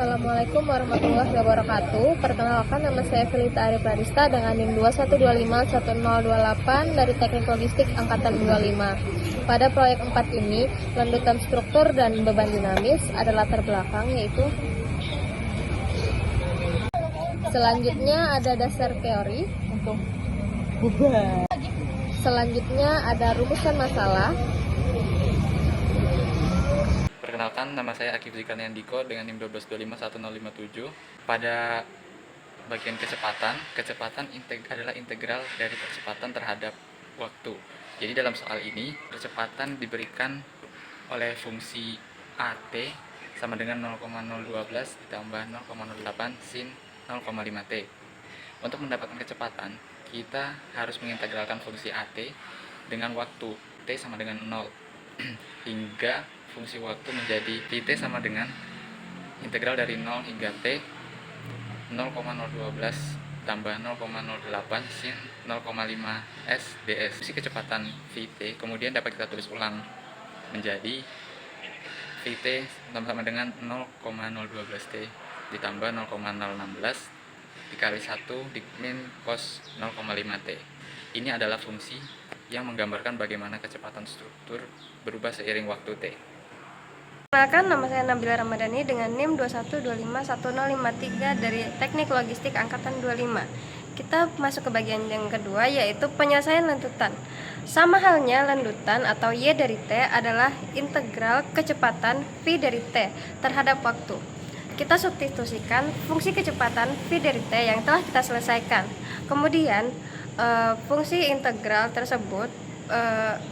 Assalamualaikum warahmatullahi wabarakatuh. Perkenalkan, nama saya Felita Ari Pradista dengan NIM 21251028 dari Teknik Logistik Angkatan 25. Pada proyek 4 ini, lanjutan struktur dan beban dinamis ada latar belakang, yaitu selanjutnya ada dasar teori, selanjutnya ada rumusan masalah. Perkenalkan, nama saya Akif Zikanian Diko dengan NIM 1225157. Pada bagian kecepatan adalah integral dari kecepatan terhadap waktu. Jadi dalam soal ini, kecepatan diberikan oleh fungsi AT sama dengan 0,012 ditambah 0,08 sin 0,5T. Untuk mendapatkan kecepatan, kita harus mengintegralkan fungsi AT dengan waktu T sama dengan 0 hingga fungsi waktu menjadi T sama dengan integral dari 0 hingga T 0,012 tambah 0,08 sin 0,5 S ds. Fungsi kecepatan Vt kemudian dapat kita tulis ulang menjadi Vt sama dengan 0,012T ditambah 0,016 dikali 1 min cos 0,5T. Ini adalah fungsi yang menggambarkan bagaimana kecepatan struktur berubah seiring waktu T. Perkenalkan, nama saya Nabila Ramadhani dengan NIM 21251053 dari Teknik Logistik Angkatan 25. Kita masuk ke bagian yang kedua, yaitu penyelesaian lanjutan. Sama halnya lanjutan atau Y dari T adalah integral kecepatan V dari T terhadap waktu. Kita substitusikan fungsi kecepatan V dari T yang telah kita selesaikan. Kemudian fungsi integral tersebut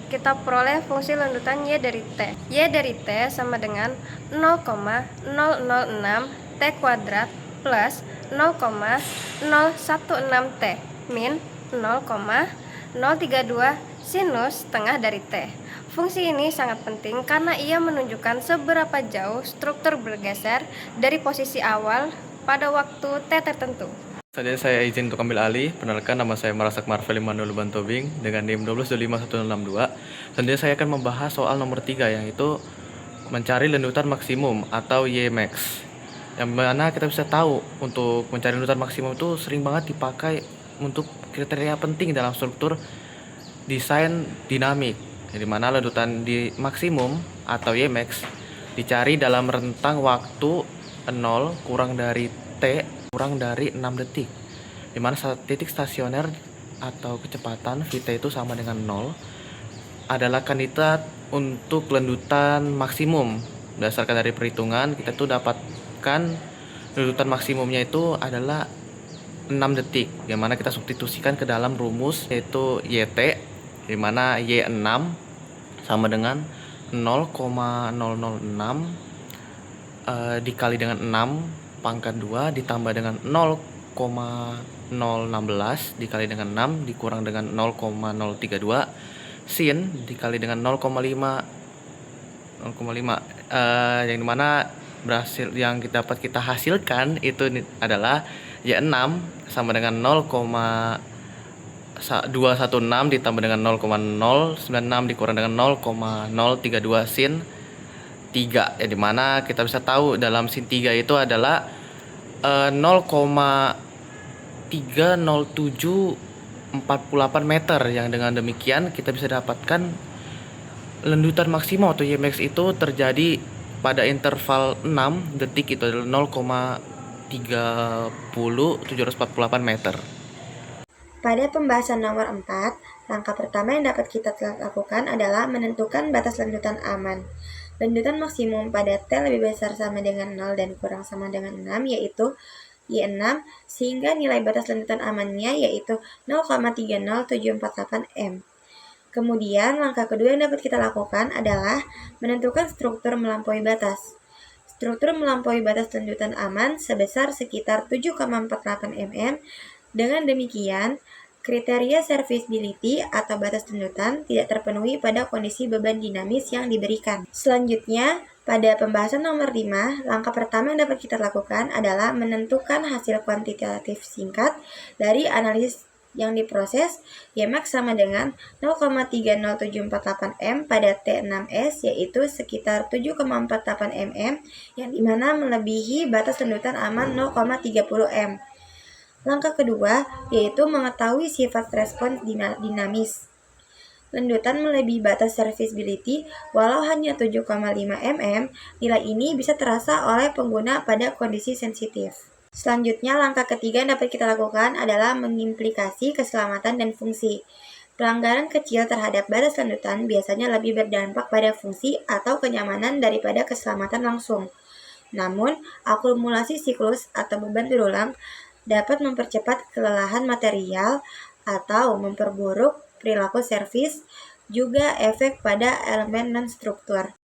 kita peroleh fungsi lanjutan Y dari T. Y dari T sama dengan 0,006 T kuadrat plus 0,016 T min 0,032 sinus setengah dari T. Fungsi ini sangat penting karena ia menunjukkan seberapa jauh struktur bergeser dari posisi awal pada waktu T tertentu. Selanjutnya saya izin untuk ambil alih. Perkenalkan, nama saya Marasak Marvel Immanuel Bantobing dengan NIM 1225162. Selanjutnya saya akan membahas soal nomor 3, yaitu mencari lanjutan maksimum atau Y-max. Yang mana kita bisa tahu untuk mencari lanjutan maksimum itu sering banget dipakai untuk kriteria penting dalam struktur desain dinamik. Di mana lanjutan di maksimum atau Y-max dicari dalam rentang waktu 0 kurang dari T kurang dari 6 detik, dimana saat titik stasioner atau kecepatan Vt itu sama dengan 0 adalah kandidat untuk lanjutan maksimum. Berdasarkan dari perhitungan, kita tuh dapatkan lanjutan maksimumnya itu adalah 6 detik, dimana kita substitusikan ke dalam rumus yaitu Yt, dimana Y6 sama dengan 0,006 dikali dengan 6 pangkat 2 ditambah dengan 0,016 dikali dengan 6 dikurang dengan 0,032 sin dikali dengan 0,5 yang dimana berhasil yang dapat kita hasilkan itu adalah Y6 sama dengan 0,216 ditambah dengan 0,096 dikurang dengan 0,032 sin 3, ya dimana kita bisa tahu dalam sin 3 itu adalah 0,30748 meter, yang dengan demikian kita bisa dapatkan lanjutan maksimum atau Ymax itu terjadi pada interval 6 detik, itu adalah 0,30748 meter. Pada pembahasan nomor 4, langkah pertama yang dapat kita lakukan adalah menentukan batas lanjutan aman. Lanjutan maksimum pada T lebih besar sama dengan 0 dan kurang sama dengan 6 yaitu Y6, sehingga nilai batas lanjutan amannya yaitu 0,30748 M. Kemudian langkah kedua yang dapat kita lakukan adalah menentukan struktur melampaui batas. Struktur melampaui batas lanjutan aman sebesar sekitar 7,48 mm. Dengan demikian, kriteria serviceability atau batas lanjutan tidak terpenuhi pada kondisi beban dinamis yang diberikan. Selanjutnya, pada pembahasan nomor 5, langkah pertama yang dapat kita lakukan adalah menentukan hasil kuantitatif singkat dari analisis yang diproses Ymax sama dengan 0,30748 m pada T6S, yaitu sekitar 7,48 mm, yang dimana melebihi batas lendutan aman 0,30 m. Langkah kedua yaitu mengetahui sifat respons dinamis. Lendutan melebihi batas serviceability walau hanya 7,5 mm, nilai ini bisa terasa oleh pengguna pada kondisi sensitif. Selanjutnya, langkah ketiga yang dapat kita lakukan adalah mengimplikasi keselamatan dan fungsi. Pelanggaran kecil terhadap batas lendutan biasanya lebih berdampak pada fungsi atau kenyamanan daripada keselamatan langsung. Namun, akumulasi siklus atau beban berulang dapat mempercepat kelelahan material atau memperburuk perilaku servis, juga efek pada elemen non-struktur.